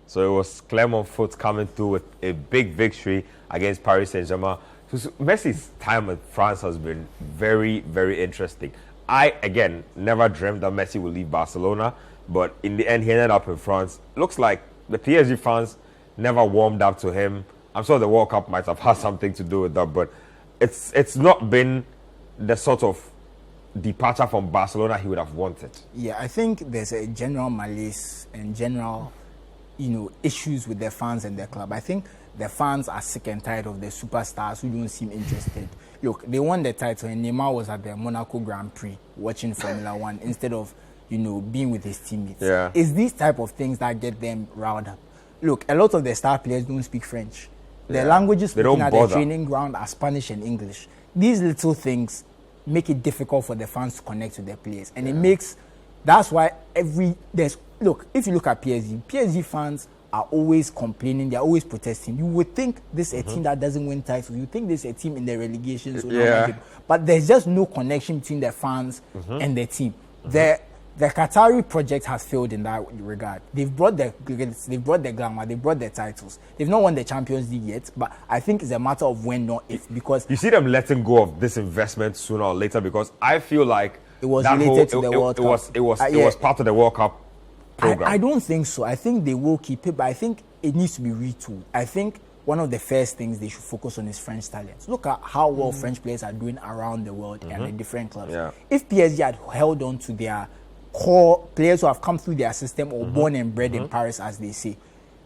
So it was Clermont-Foot coming through with a big victory against Paris Saint-Germain. So Messi's time at France has been very, very interesting. I, again, never dreamt that Messi would leave Barcelona, but in the end, he ended up in France. Looks like the PSG fans never warmed up to him. I'm sure the World Cup might have had something to do with that, but it's not been the sort of departure from Barcelona he would have wanted. Yeah, I think there's a general malaise and general, issues with their fans and their club. I think the fans are sick and tired of the superstars who don't seem interested. Look, they won the title and Neymar was at the Monaco Grand Prix watching Formula One instead of, being with his teammates. Yeah. It's these type of things that get them riled up. Look, a lot of the star players don't speak French. Their languages spoken at the training ground are Spanish and English. These little things make it difficult for the fans to connect with their players. And that's why if you look at PSG fans are always complaining, they're always protesting. You would think this is a team that doesn't win titles. You think this is a team in the relegation zone. But there's just no connection between the fans and the team. The Qatari project has failed in that regard. They've brought the glamour, they've brought the titles. They've not won the Champions League yet, but I think it's a matter of when, not if. Because you see them letting go of this investment sooner or later, because I feel like it was related to the World Cup. It was part of the World Cup program. I don't think so. I think they will keep it, but I think it needs to be retooled. I think one of the first things they should focus on is French talents. Look at how well French players are doing around the world and in different clubs. Yeah. If PSG had held on to their core players who have come through their system or born and bred in Paris, as they say,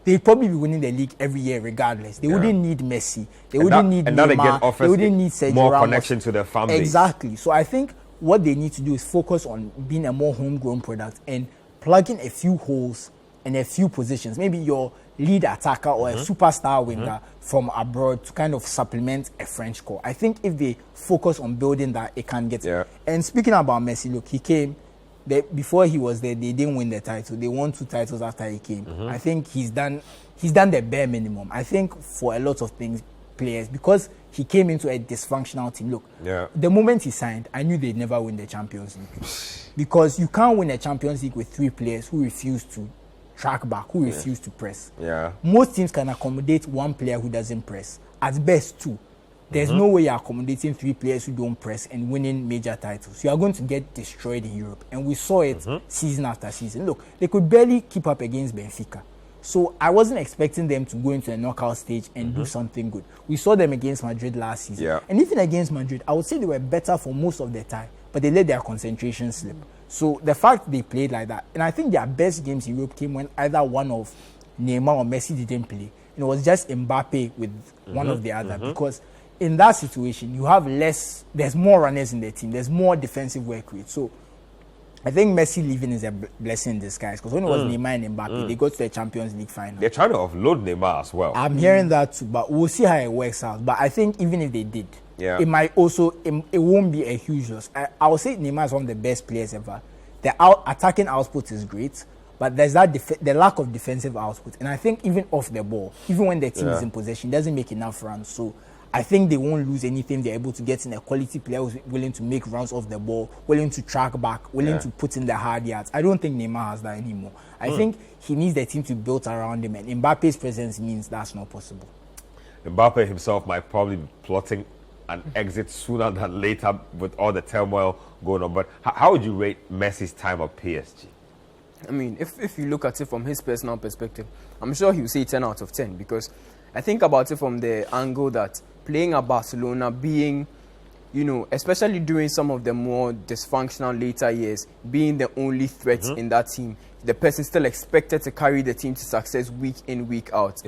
they'd probably be winning the league every year regardless. They wouldn't need Messi. They wouldn't need Neymar. They wouldn't need Sergio more Ramos. Connection to their family. Exactly. So I think what they need to do is focus on being a more homegrown product and plugging a few holes in a few positions. Maybe your lead attacker or a superstar winger from abroad to kind of supplement a French core. I think if they focus on building that, it can get it. And speaking about Messi, look, he came. Before he was there, they didn't win the title. They won 2 titles after he came. I think he's done the bare minimum. I think for a lot of players, because he came into a dysfunctional team. Look, the moment he signed, I knew they'd never win the Champions League. Because you can't win a Champions League with 3 players who refuse to track back, who refuse to press. Most teams can accommodate 1 player who doesn't press. At best 2. There's no way you're accommodating 3 players who don't press and winning major titles. You are going to get destroyed in Europe. And we saw it season after season. Look, they could barely keep up against Benfica. So I wasn't expecting them to go into a knockout stage and do something good. We saw them against Madrid last season. And even against Madrid, I would say they were better for most of the time, but they let their concentration slip. So the fact they played like that, and I think their best games in Europe came when either one of Neymar or Messi didn't play. It was just Mbappe with one of the other, because in that situation, you have there's more runners in the team, there's more defensive work rate. So I think Messi leaving is a blessing in disguise, because when it was Neymar and Mbappe, they got to the Champions League final. They're trying to offload Neymar as well. I'm hearing that too, but we'll see how it works out. But I think even if they did, it might also, it won't be a huge loss. I would say Neymar is one of the best players ever. The attacking output is great, but there's the lack of defensive output. And I think even off the ball, even when the team is in possession, doesn't make enough runs. So I think they won't lose anything. They're able to get in a quality player who's willing to make runs off the ball, willing to track back, willing to put in the hard yards. I don't think Neymar has that anymore. I think he needs the team to build around him, and Mbappe's presence means that's not possible. Mbappe himself might probably be plotting an exit sooner than later with all the turmoil going on. But how would you rate Messi's time at PSG? I mean, if you look at it from his personal perspective, I'm sure he'll say 10 out of 10, because I think about it from the angle that playing at Barcelona, being, especially during some of the more dysfunctional later years, being the only threat in that team, the person still expected to carry the team to success week in, week out.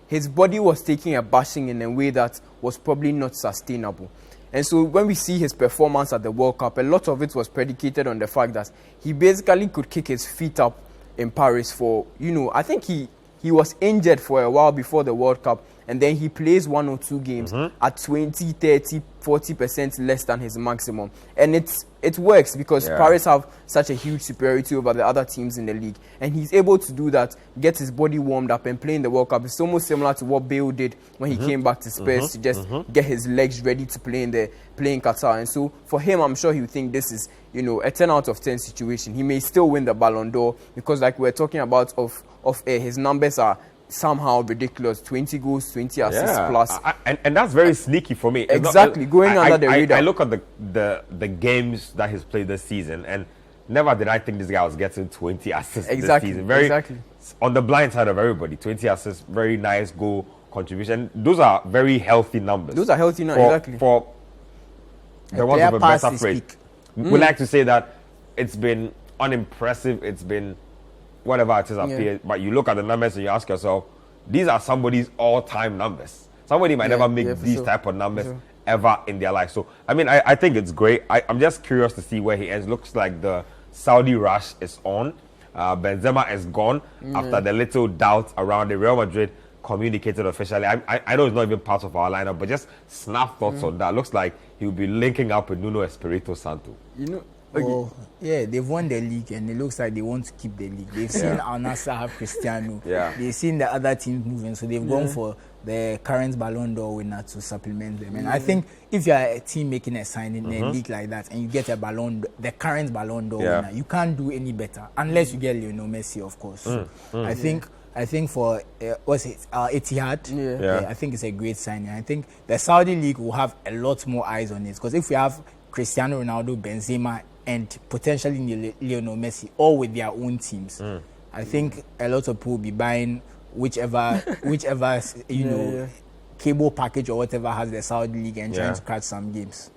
His body was taking a bashing in a way that was probably not sustainable. And so when we see his performance at the World Cup, a lot of it was predicated on the fact that he basically could kick his feet up in Paris for, I think he was injured for a while before the World Cup, and then he plays 1 or 2 games at 20, 30 40% less than his maximum, and it works because Paris have such a huge superiority over the other teams in the league, and he's able to do that, get his body warmed up and play in the World Cup. It's almost similar to what Bale did when he came back to Spurs to just get his legs ready to play in Qatar. And so for him, I'm sure he'll think this is, you know, a 10 out of 10 situation. He may still win the Ballon d'Or because, like we're talking about off air, his numbers are somehow ridiculous. 20 goals, 20 assists plus. And that's very sneaky for me. Exactly, going under the radar. I look at the games that he's played this season, and never did I think this guy was getting 20 assists this season. Very on the blind side of everybody. 20 assists, very nice goal contribution. Those are very healthy numbers. Those are healthy numbers, for the ones of a better phrase. We like to say that it's been unimpressive, it's been whatever it is appears, but you look at the numbers and you ask yourself, these are somebody's all-time numbers. Somebody might never make these type of numbers ever in their life. So, I mean, I think it's great. I'm just curious to see where he ends. Looks like the Saudi rush is on. Benzema is gone after the little doubt around the Real Madrid communicated officially. I know it's not even part of our lineup, but just snap thoughts on that. Looks like he'll be linking up with Nuno Espirito Santo. You know, well, yeah, they've won the league and it looks like they want to keep the league. They've seen Al Nassr have Cristiano. They've seen the other teams moving, so they've gone for the current Ballon d'Or winner to supplement them. And I think if you are a team making a signing in a league like that and you get the current Ballon d'Or winner, you can't do any better unless you get Lionel Messi, of course. I think for Etihad, I think it's a great signing. I think the Saudi league will have a lot more eyes on it because if we have Cristiano Ronaldo, Benzema, and potentially Lionel Messi, all with their own teams, I think a lot of people will be buying whichever cable package or whatever has the Saudi league and trying to catch some games.